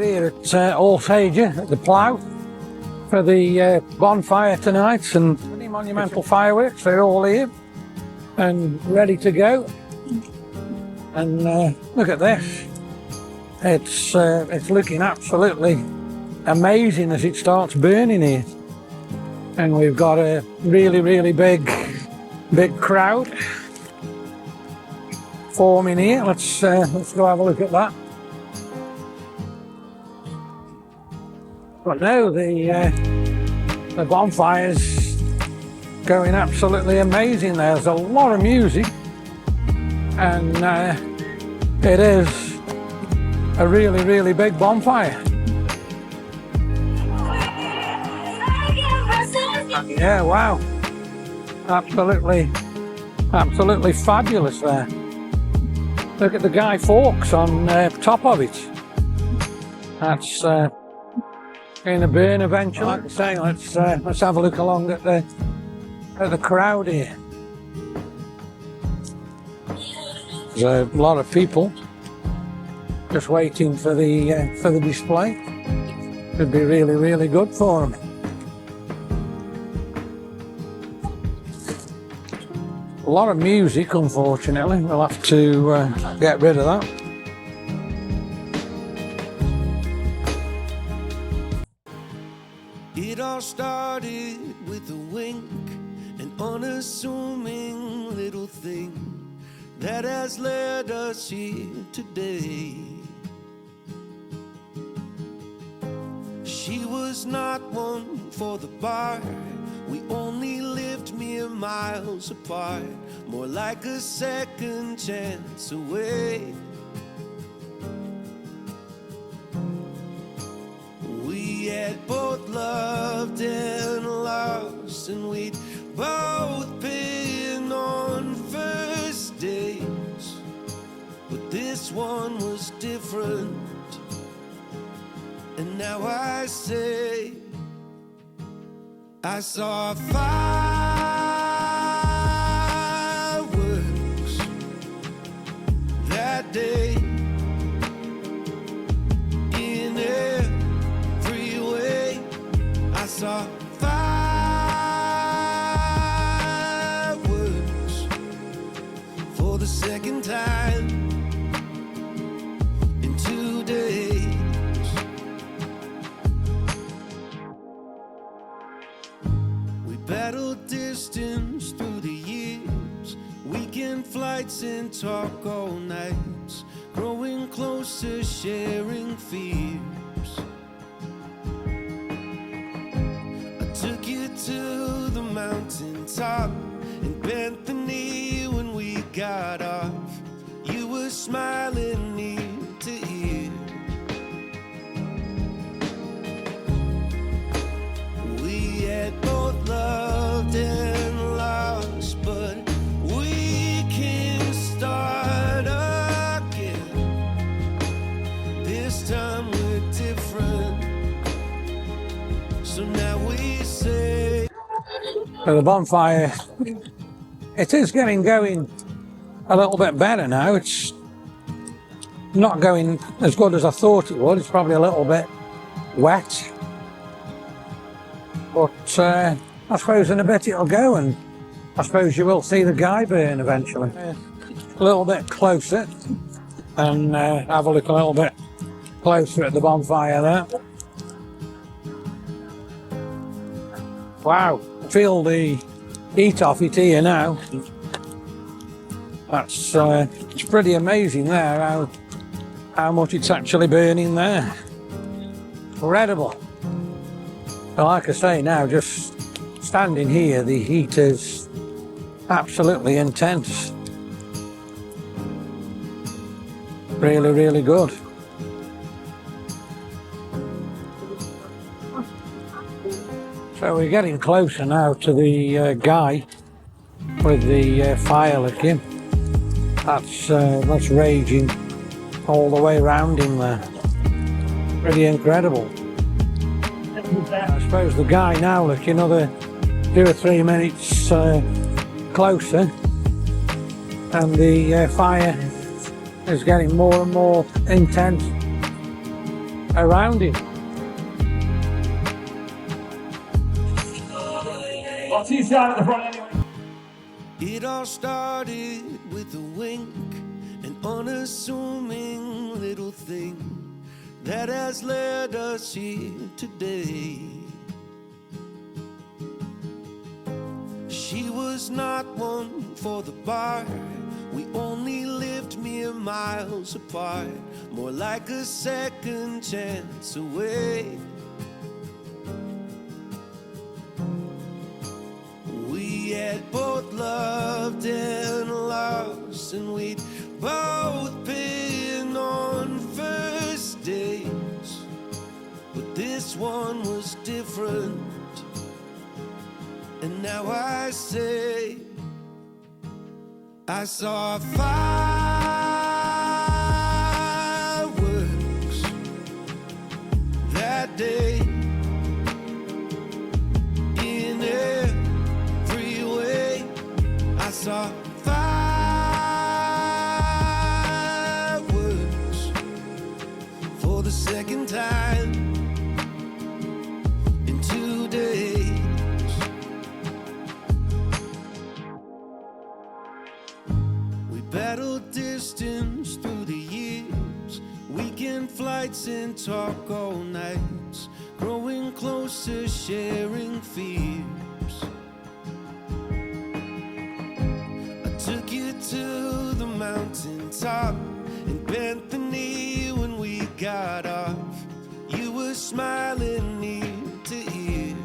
here at Alsager at the Plough for the bonfire tonight, and the Monumental Fireworks. They're all here and ready to go. And look at this. It's looking absolutely amazing as it starts burning here. And we've got a really big crowd forming here. Let's go have a look at that. But no, the bonfire's going absolutely amazing. There's a lot of music, and it is a really big bonfire. Yeah, wow. Absolutely fabulous there. Look at the Guy Fawkes on top of it. That's going to burn eventually. Like I say, let's have a look along at the crowd here. There's a lot of people just waiting for the display. Could be really good for them. A lot of music, unfortunately. We'll have to get rid of that. It all started with a wink, an unassuming little thing that has led us here today. She was not one for the bar. We only lived mere miles apart, more like a second chance away. We had both loved and lost, and we'd both been on first dates, but this one was different. And now I say, I saw fireworks that day in every way. I saw fireworks for the second time in 2 days. Battled distance through the years, weekend flights and talk all nights, growing closer, sharing fears. I took you to the mountaintop and bent the knee when we got off. You were smiling ear to ear. We had both loved and lost, but we can start again. This time we're different, so now we say. So the bonfire, it is getting going a little bit better now. It's not going as good as I thought it would. It's probably a little bit wet. But I suppose in a bit it'll go, and I suppose you will see the guy burn eventually. A little bit closer and have a look a little bit closer at the bonfire there. Wow, feel the heat off it here now. That's it's pretty amazing there how much it's actually burning there. Incredible. But like I say now, just standing here, the heat is absolutely intense. Really good. So we're getting closer now to the guy with the fire licking. That's raging all the way around him there. Pretty incredible. I suppose the guy now looking another 2 or 3 minutes closer, and the fire is getting more and more intense. around it. I'll see you down at the front anyway. It all started with a wink, an unassuming little thing that has led us here today. She was not one for the bar. We only lived mere miles apart, more like a second chance away. We had both loved and lost, and we'd both been on first dates, but this one was different. And now I say, I saw fireworks that day in every way. I saw fireworks for the second time in 2 days. Battled distance through the years, weekend flights and talk all nights, growing closer, sharing fears. I took you to the mountaintop and bent the knee when we got off. You were smiling ear to ear.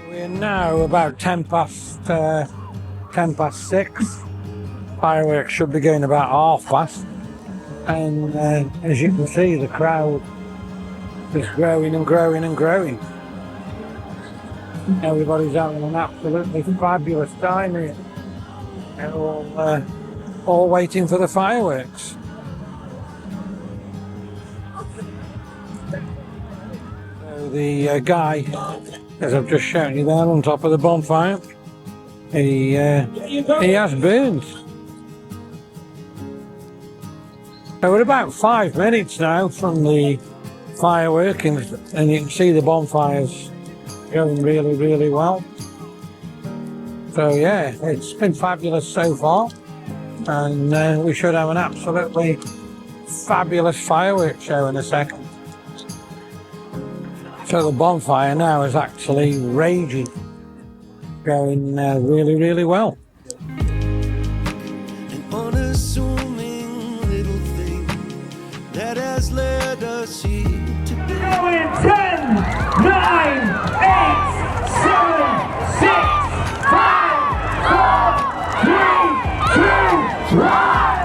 We're now about 10 past 6. Fireworks should be going about 1:30, and as you can see, the crowd is growing and growing and growing. Everybody's having an absolutely fabulous time here. They're all waiting for the fireworks. So the guy, as I've just shown you there on top of the bonfire, he has burned. So we're about 5 minutes now from the firework, and you can see the bonfires going really, really well. So yeah, it's been fabulous so far, and we should have an absolutely fabulous fireworks show in a second. So the bonfire now is actually raging, going really, really well. That has led us here today. Going 10, 9, 8, 7, 6, 5, 4, 3, 2, 1.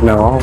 No.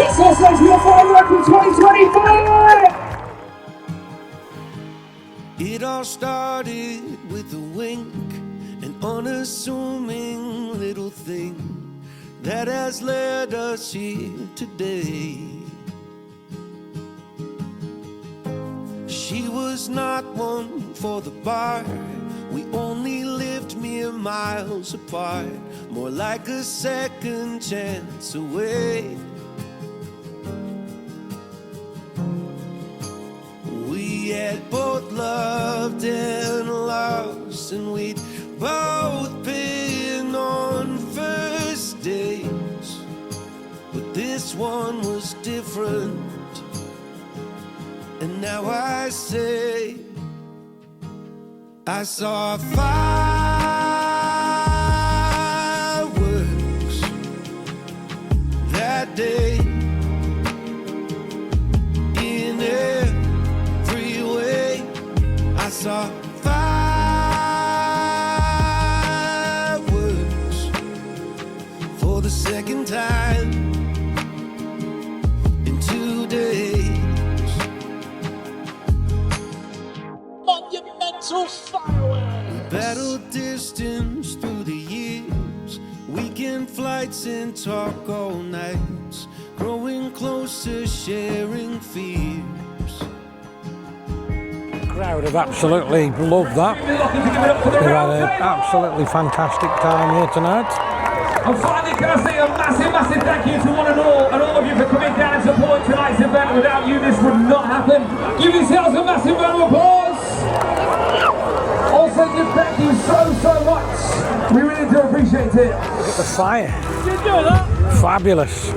It's Alsager Fireworks in 2025! It all started with a wink, an unassuming little thing that has led us here today. She was not one for the bar. We only lived mere miles apart, more like a second chance away. We had both loved and lost, and we'd both been on first dates, but this one was different. And now I say, I saw fireworks that day. In every way, I saw fireworks for the second time in 2 days. Monumental Fireworks! Battle distance through the years, weekend flights and talk all nights, growing closer, sharing fears. The crowd have absolutely loved that. They've had an absolutely fantastic time here tonight. And finally, can I say a massive, massive thank you to one and all of you for coming down and supporting tonight's event. Without you, this would not happen. Give yourselves a massive round of applause. Also, thank you so much. We really do appreciate it. Look at the fire. You enjoy that? Fabulous.